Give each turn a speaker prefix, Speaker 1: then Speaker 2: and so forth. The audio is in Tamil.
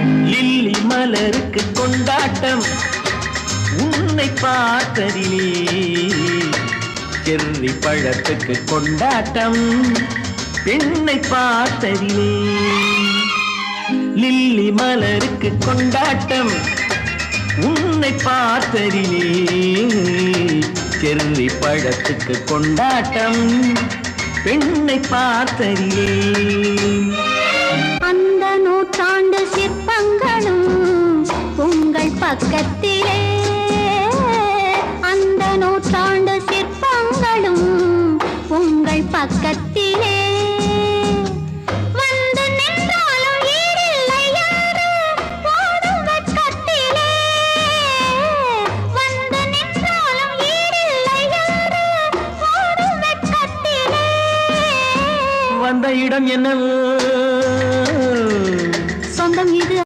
Speaker 1: லில்லி மலருக்கு கொண்டாட்டம் உன்னை பார்த்ததிலே, செர்ரி பழத்துக்கு கொண்டாட்டம் பெண்ணை பார்த்ததிலே. லில்லி மலருக்கு கொண்டாட்டம் உன்னை பார்த்ததிலே, செர்ரி பழத்துக்கு கொண்டாட்டம் பெண்ணை பார்த்ததிலே.
Speaker 2: அந்த நூற்றாண்டு சிற்பங்களும் உங்கள் பக்கத்திலே, அந்த நூற்றாண்டு சிற்பங்களும் உங்கள் பக்கத்திலே. வந்து நின்றாலும் ஈடில்லை யாரு ஓடும் வெட்கத்திலே, வந்து நின்றாலும் ஈடில்லை யாரு ஓடும் வெட்கத்திலே.
Speaker 1: வந்த இடம் என்னவோ